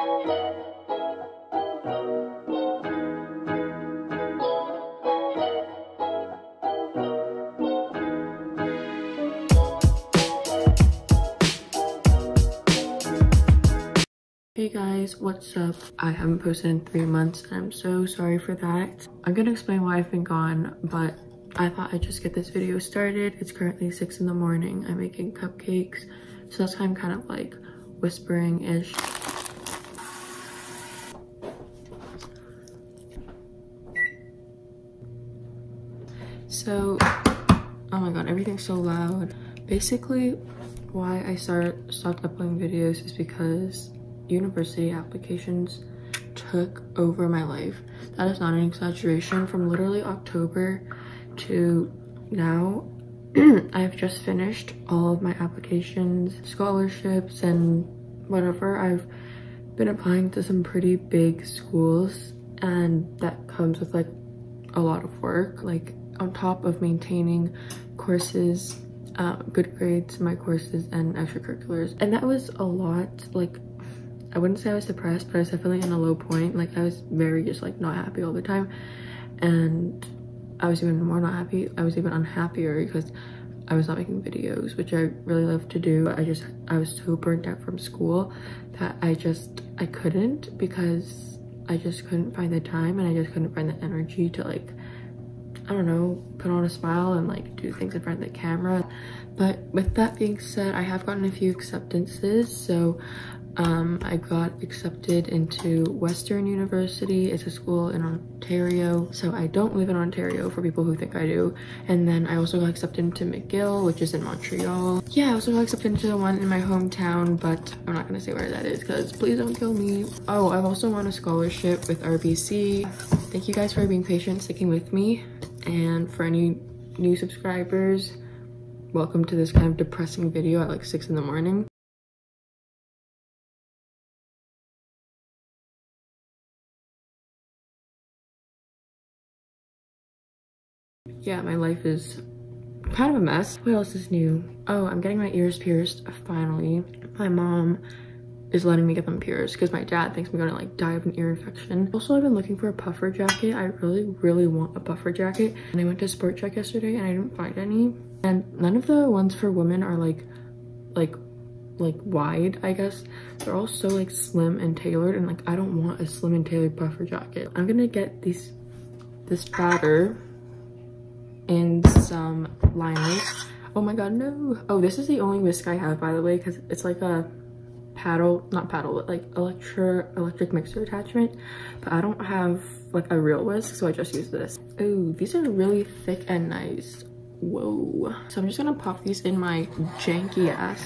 Hey guys, what's up? I haven't posted in 3 months and I'm so sorry for that. I'm gonna explain why I've been gone, but I thought I'd just get this video started. It's currently 6 in the morning. I'm making cupcakes, so that's why I'm kind of like whispering-ish. So, oh my god, everything's so loud. Basically, why I stopped uploading videos is because university applications took over my life. That is not an exaggeration. From literally October to now, I've just finished all of my applications, scholarships, and whatever. I've been applying to some pretty big schools, and that comes with like a lot of work, like on top of maintaining courses, good grades in my courses and extracurriculars. And that was a lot. Like, I wouldn't say I was depressed, but I was definitely in a low point. Like, I was very just like not happy all the time, and I was even more not happy. I was even unhappier because I was not making videos, which I really love to do. I was so burnt out from school that I couldn't, because I just couldn't find the time, and I just couldn't find the energy to, like, I don't know, put on a smile and like do things in front of the camera. But with that being said, I have gotten a few acceptances. So I got accepted into Western University. It's a school in Ontario. So I don't live in Ontario, for people who think I do. And then I also got accepted into McGill, which is in Montreal. Yeah, I also got accepted into the one in my hometown, but I'm not gonna say where that is because please don't kill me. Oh, I've also won a scholarship with RBC. Thank you guys for being patient, sticking with me. And for any new subscribers, welcome to this kind of depressing video at like 6 in the morning. Yeah, my life is kind of a mess. What else is new? Oh, I'm getting my ears pierced, finally. My mom is letting me get them pierced because my dad thinks I'm gonna like die of an ear infection. Also, I've been looking for a puffer jacket. I really want a puffer jacket, and I went to Sport Check yesterday and I didn't find any. And none of the ones for women are like wide, I guess. They're all so like slim and tailored, and like I don't want a slim and tailored puffer jacket. I'm gonna get this pattern in some liners. Oh my god, no. Oh, this is the only whisk I have, by the way, because it's like a not paddle, but like electric mixer attachment, but I don't have like a real whisk, so I just use this. Oh, these are really thick and nice. Whoa. So I'm just gonna pop these in my janky ass.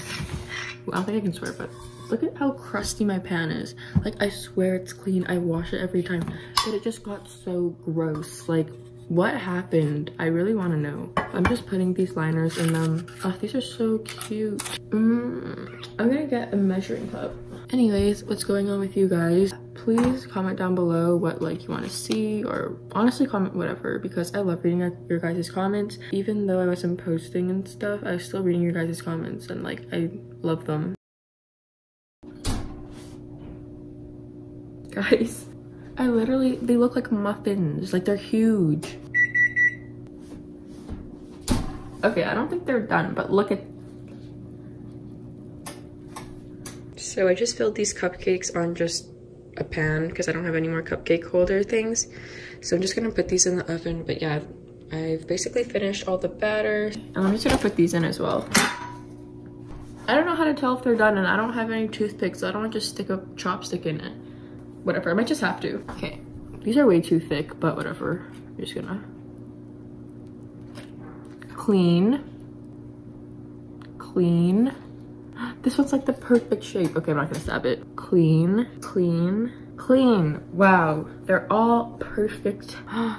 Well, I don't think I can swear, but look at how crusty my pan is. Like, I swear it's clean. I wash it every time, but it just got so gross. Like, what happened? I really want to know. I'm just putting these liners in them. Oh, these are so cute. I'm gonna get a measuring cup. Anyways, what's going on with you guys? Please comment down below what like you want to see, or honestly comment whatever, because I love reading your guys' comments. Even though I wasn't posting and stuff, I was still reading your guys' comments, and like I love them. Guys, they look like muffins. Like, they're huge. Okay, I don't think they're done, but look at. So I just filled these cupcakes on just a pan because I don't have any more cupcake holder things. So I'm just gonna put these in the oven. But yeah, I've basically finished all the batter. And I'm just gonna put these in as well. I don't know how to tell if they're done, and I don't have any toothpicks, so I don't want to just stick a chopstick in it. Whatever, I might just have to. Okay, these are way too thick, but whatever. I'm just gonna clean. This one's like the perfect shape. Okay, I'm not gonna stab it. Clean. Wow, they're all perfect.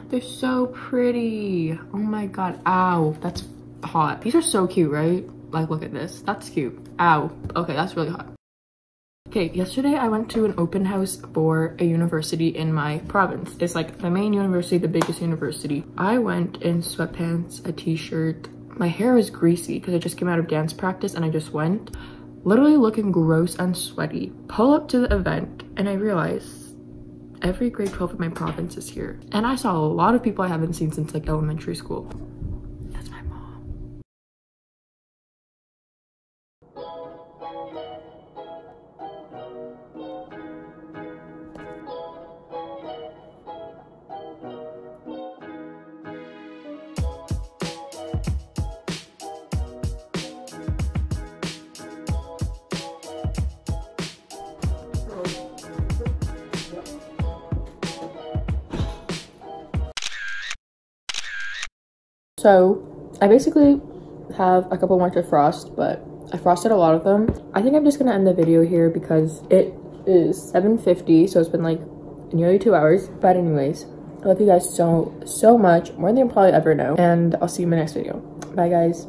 They're so pretty. Oh my god, ow, that's hot. These are so cute, right? Like, look at this, that's cute. Ow, okay, that's really hot. Okay, yesterday I went to an open house for a university in my province. It's like the main university, the biggest university. I went in sweatpants, a t-shirt. My hair was greasy because I just came out of dance practice and I just went. Literally looking gross and sweaty. Pull up to the event and I realized every grade 12 in my province is here. And I saw a lot of people I haven't seen since like elementary school. That's my mom. So I basically have a couple more to frost, but I frosted a lot of them. I think I'm just gonna end the video here because it is 7:50, so it's been like nearly 2 hours. But anyways, I love you guys so much, more than you probably ever know, and I'll see you in my next video. Bye guys.